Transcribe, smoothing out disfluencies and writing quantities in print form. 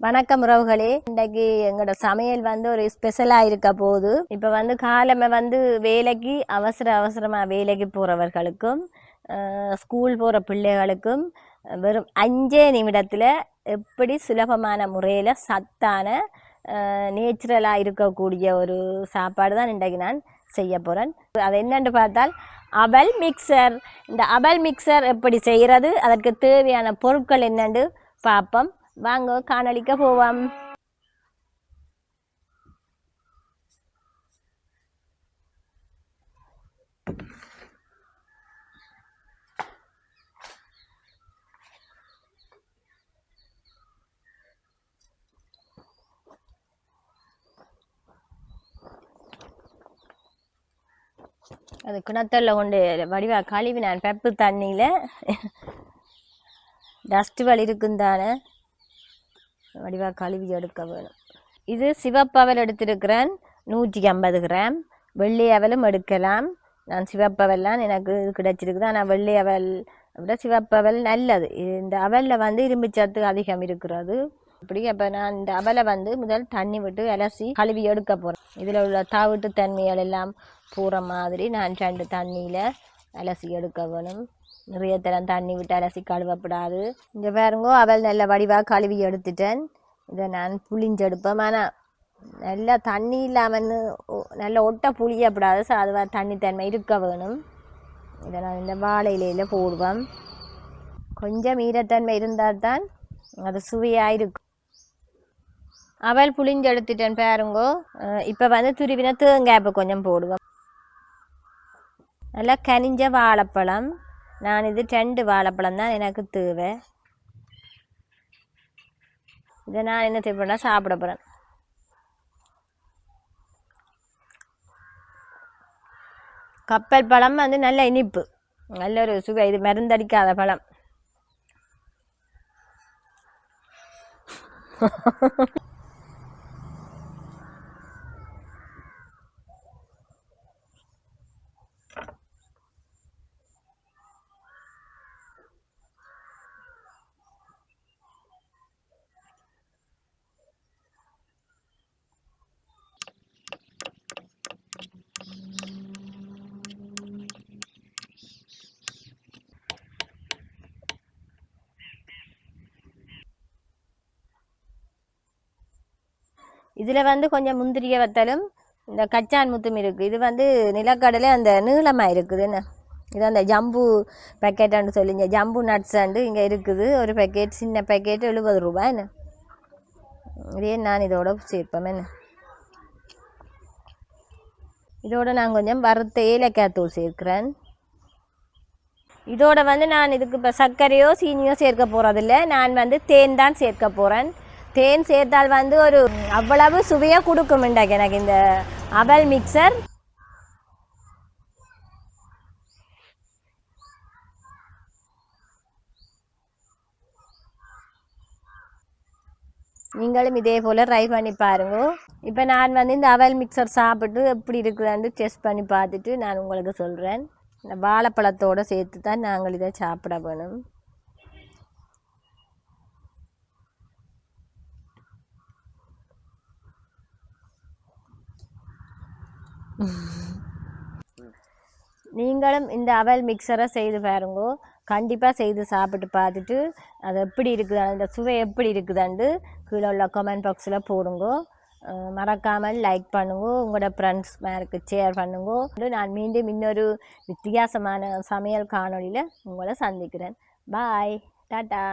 வணக்கம் உறவுகளே. இன்றைக்கு எங்களோட சமையல் ஒரு ஸ்பெஷலாக இருக்க போகுது. இப்போ காலமே வேலைக்கு அவசரமாக வேலைக்கு போகிறவர்களுக்கும் ஸ்கூல் போகிற பிள்ளைகளுக்கும் வெறும் 5 நிமிடத்தில் எப்படி சுலபமான முறையில் சத்தான நேச்சுரலாக இருக்கக்கூடிய ஒரு சாப்பாடு தான் இன்றைக்கு நான் செய்ய போகிறேன். அது என்னென்று பார்த்தால் அவல் மிக்சர். இந்த அவல் மிக்சர் எப்படி செய்கிறது, அதற்கு தேவையான பொருட்கள் என்னென்று பார்ப்போம். வாங்க காணொளிக்க போவோம். அது கிணத்துல கொண்டு வடிவா கழுவி நான் பெப்பு தண்ணியில் டஸ்ட் வலி இருக்குந்தானே வடிவாக கழுவி எடுக்க வேணும். இது சிவப்பவல் எடுத்திருக்கிறேன் 150 கிராம். வெள்ளை அவலும் எடுக்கலாம். நான் சிவப்பவல்லாம் எனக்கு கிடைச்சிருக்குது. ஆனால் வெள்ளை அவல் விட சிவப்பவல் நல்லது. இந்த அவலில் இரும்பு சத்து அதிகம் இருக்கிறது. இப்படி அப்போ நான் இந்த அவலை முதல் தண்ணி விட்டு அலசி கழுவி எடுக்க போகிறேன். இதில் உள்ள தாவிட்டு தன்மைகள் எல்லாம் பூர மாதிரி நான் 2 தண்ணியில் அலசி எடுக்க வேணும். நிறைய தரம் தண்ணி விட்டு அலசி கழுவப்படாது. இங்கே பாருங்கோ, அவள் நல்ல வடிவாக கழுவி எடுத்துட்டேன். இதை நான் புளிஞ்செடுப்பேன். ஆனால் நல்லா தண்ணி இல்லாமல் நல்ல ஒட்ட புளியப்படாது. ஸோ அது தண்ணி தன்மை இருக்க வேணும். இதை நான் இந்த வாழை இலையில் போடுவேன். கொஞ்சம் ஈரத்தன்மை இருந்தால் தான் அது சுவையாக இருக்கும். அவள் புளிஞ்செடுத்துட்டேன் பாருங்கோ. இப்போ துருவின தேங்காய்ப்பு கொஞ்சம் போடுவேன். நல்லா கனிஞ்ச வாழைப்பழம். நான் இது 2 வாழைப்பழம் தான் எனக்கு தேவை. இதை நான் என்ன செய்ய சாப்பிட போகிறேன். கப்பல் பழம் நல்ல இனிப்பு, நல்ல ஒரு சுவை. இது மருந்தடிக்காத பழம். இதில் கொஞ்சம் முந்திரிய வத்தலும் இந்த கச்சான் முத்தும் இருக்குது. இது நிலக்கடலை அந்த நீளமாக இருக்குது. என்ன இது அந்த ஜம்பு பேக்கெட்டான்னு சொல்லிங்க, ஜம்பு நட்ஸாண்டு இங்கே இருக்குது. ஒரு பேக்கெட், சின்ன பேக்கெட் 70 ரூபாய். என்ன இதே நான் இதோட சேர்ப்பேன். என்ன இதோட நான் கொஞ்சம் வறுத்த ஏலக்காய் தூள் சேர்க்கிறேன். இதோட நான் இதுக்கு இப்போ சர்க்கரையோ சீனியோ சேர்க்க போகிறதில்ல. நான் தேன் தான் சேர்க்க போகிறேன். தேன் சேர்த்தால் ஒரு அவ்வளவு சுவையாக கொடுக்கும் எனக்கு இந்த அவல் மிக்சர். நீங்களும் இதே போல் ட்ரை பண்ணி பாருங்க. இப்போ நான் இந்த அவல் மிக்சர் சாப்பிட்டு எப்படி இருக்குதான்னு டெஸ்ட் பண்ணி பார்த்துட்டு நான் உங்களுக்கு சொல்கிறேன். இந்த வாழைப்பழத்தோடு சேர்த்து தான் நாங்கள் இதை சாப்பிட வேணும். நீங்களும் இந்த அவல் மிக்சரை செய்து பாருங்கோ. கண்டிப்பாக செய்து சாப்பிட்டு பார்த்துட்டு அது எப்படி இருக்குது, அந்த சுவை எப்படி இருக்குதாண்டு கீழே உள்ள கமெண்ட் பாக்ஸில் போடுங்கோ. மறக்காமல் லைக் பண்ணுங்க, உங்களோட ஃப்ரெண்ட்ஸ் மேருக்கு ஷேர் பண்ணுங்கோ. நான் மீண்டும் இன்னொரு வித்தியாசமான சமையல் காணொளியில் உங்களை சந்திக்கிறேன். பாய், டாட்டா.